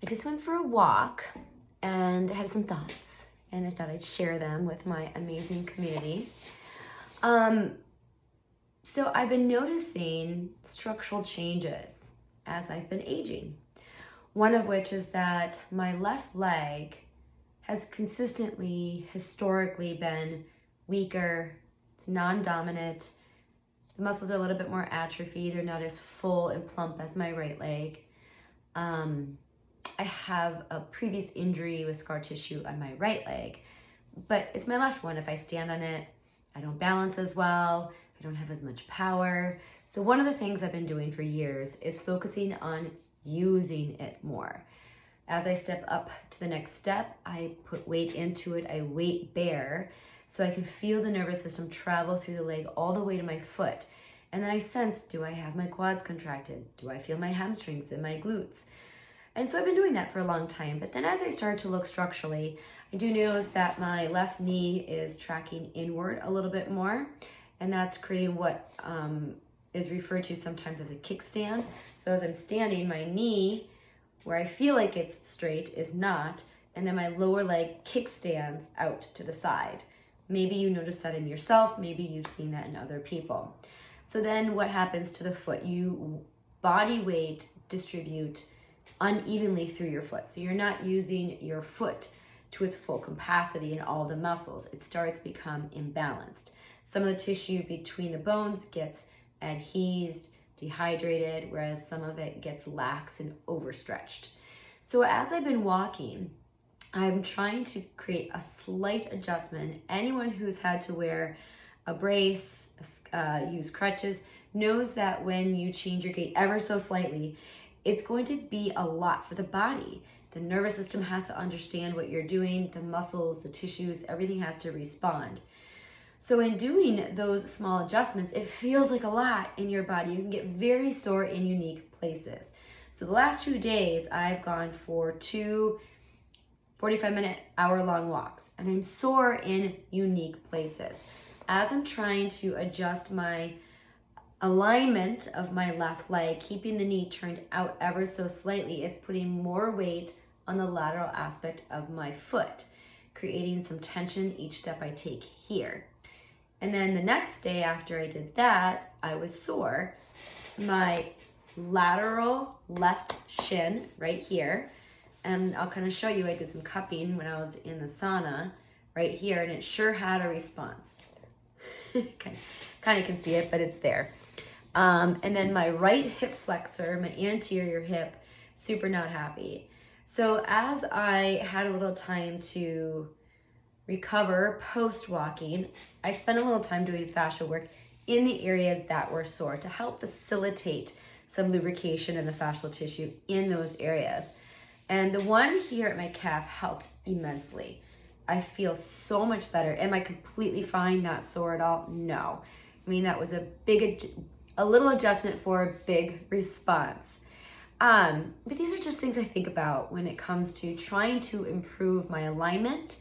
I just went for a walk and I had some thoughts, and I thought I'd share them with my amazing community. So I've been noticing structural changes as I've been aging. One of which is that my left leg has consistently, historically been weaker. It's non-dominant. The muscles are a little bit more atrophied. They're not as full and plump as my right leg. I have a previous injury with scar tissue on my right leg, but it's my left one. If I stand on it, I don't balance as well. I don't have as much power. So one of the things I've been doing for years is focusing on using it more. As I step up to the next step, I put weight into it. I weight bear so I can feel the nervous system travel through the leg all the way to my foot. And then I sense, do I have my quads contracted? Do I feel my hamstrings and my glutes? And so I've been doing that for a long time. But then as I started to look structurally, I do notice that my left knee is tracking inward a little bit more. And that's creating what is referred to sometimes as a kickstand. So as I'm standing, my knee, where I feel like it's straight, is not. And then my lower leg kickstands out to the side. Maybe you notice that in yourself. Maybe you've seen that in other people. So then what happens to the foot? You body weight distribute unevenly through your foot. So you're not using your foot to its full capacity in all the muscles. It starts to become imbalanced. Some of the tissue between the bones gets adhesed, dehydrated, whereas some of it gets lax and overstretched. So as I've been walking, I'm trying to create a slight adjustment. Anyone who's had to wear a brace, use crutches, knows that when you change your gait ever so slightly, it's going to be a lot for the body. The nervous system has to understand what you're doing, the muscles, the tissues, everything has to respond. So in doing those small adjustments, it feels like a lot in your body. You can get very sore in unique places. So the last 2 days, I've gone for 2 45-minute, hour-long walks, and I'm sore in unique places. As I'm trying to adjust my alignment of my left leg, keeping the knee turned out ever so slightly, it's putting more weight on the lateral aspect of my foot, creating some tension each step I take here. And then the next day after I did that, I was sore. My lateral left shin right here, and I'll kind of show you, I did some cupping when I was in the sauna right here, and it sure had a response. Kind of can see it, but it's there. And then my right hip flexor, my anterior hip, super not happy. So as I had a little time to recover post-walking, I spent a little time doing fascia work in the areas that were sore to help facilitate some lubrication in the fascial tissue in those areas. And the one here at my calf helped immensely. I feel so much better. Am I completely fine, not sore at all? No. I mean, that was a little adjustment for a big response. But these are just things I think about when it comes to trying to improve my alignment,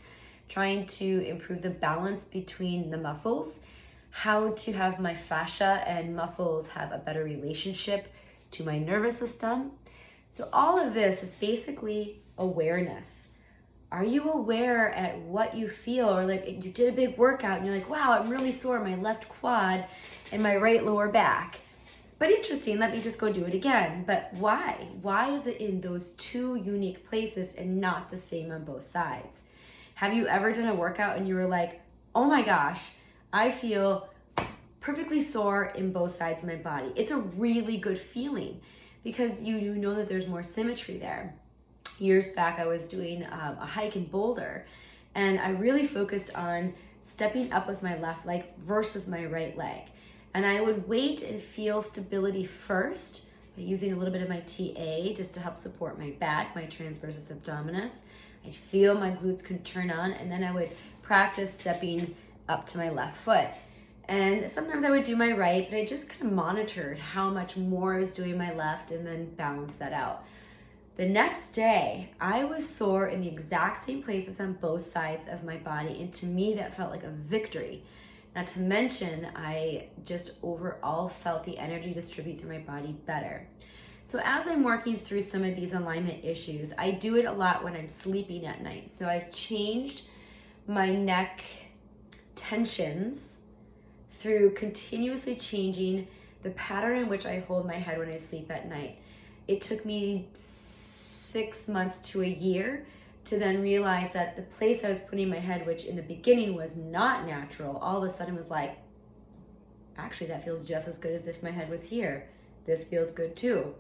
trying to improve the balance between the muscles, how to have my fascia and muscles have a better relationship to my nervous system. So all of this is basically awareness. Are you aware at what you feel? Or like you did a big workout and you're like, wow, I'm really sore in my left quad and my right lower back. But interesting, let me just go do it again. But why? Why is it in those two unique places and not the same on both sides? Have you ever done a workout and you were like, oh my gosh, I feel perfectly sore in both sides of my body? It's a really good feeling because you know that there's more symmetry there. Years back, I was doing a hike in Boulder, and I really focused on stepping up with my left leg versus my right leg. And I would wait and feel stability first by using a little bit of my TA just to help support my back, my transversus abdominis. I'd feel my glutes could turn on, and then I would practice stepping up to my left foot. And sometimes I would do my right, but I just kind of monitored how much more I was doing my left and then balanced that out. The next day, I was sore in the exact same places on both sides of my body, and to me, that felt like a victory. Not to mention, I just overall felt the energy distribute through my body better. So as I'm working through some of these alignment issues, I do it a lot when I'm sleeping at night. So I've changed my neck tensions through continuously changing the pattern in which I hold my head when I sleep at night. It took me 6 months to a year to then realize that the place I was putting my head, which in the beginning was not natural, all of a sudden was like, actually that feels just as good as if my head was here. This feels good too.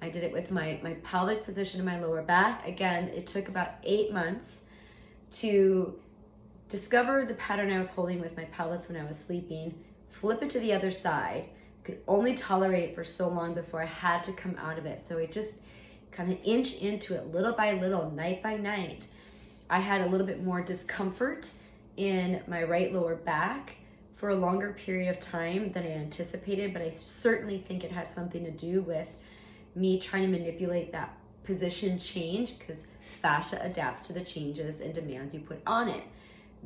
I did it with my pelvic position in my lower back. Again, it took about 8 months to discover the pattern I was holding with my pelvis when I was sleeping, flip it to the other side. Could only tolerate it for so long before I had to come out of it. So it just kind of inch into it little by little, night by night. I had a little bit more discomfort in my right lower back for a longer period of time than I anticipated, but I certainly think it had something to do with me trying to manipulate that position change, because fascia adapts to the changes and demands you put on it.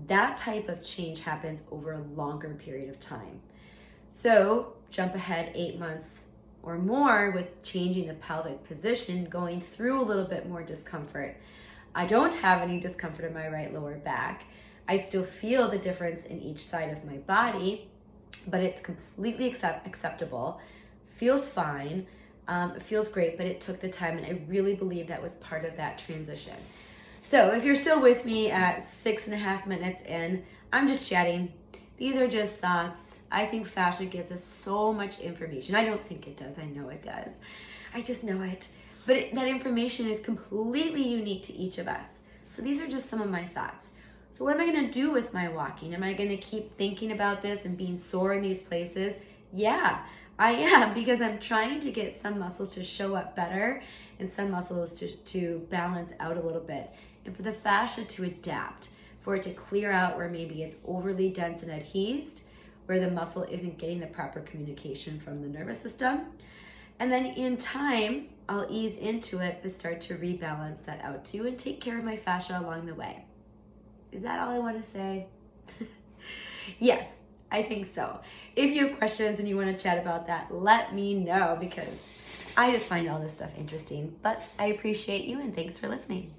That type of change happens over a longer period of time. So jump ahead 8 months or more with changing the pelvic position, going through a little bit more discomfort. I don't have any discomfort in my right lower back. I still feel the difference in each side of my body, but it's completely acceptable. Feels fine. It feels great, but it took the time, and I really believe that was part of that transition. So if you're still with me at 6.5 minutes in, I'm just chatting. These are just thoughts. I think fascia gives us so much information. I don't think it does. I know it does. I just know it. But that information is completely unique to each of us. So these are just some of my thoughts. So what am I going to do with my walking? Am I going to keep thinking about this and being sore in these places? Yeah, I am, because I'm trying to get some muscles to show up better and some muscles to balance out a little bit. And for the fascia to adapt, for it to clear out where maybe it's overly dense and adhesed, where the muscle isn't getting the proper communication from the nervous system. And then in time, I'll ease into it, but start to rebalance that out too and take care of my fascia along the way. Is that all I want to say? Yes, I think so. If you have questions and you want to chat about that, let me know, because I just find all this stuff interesting. But I appreciate you, and thanks for listening.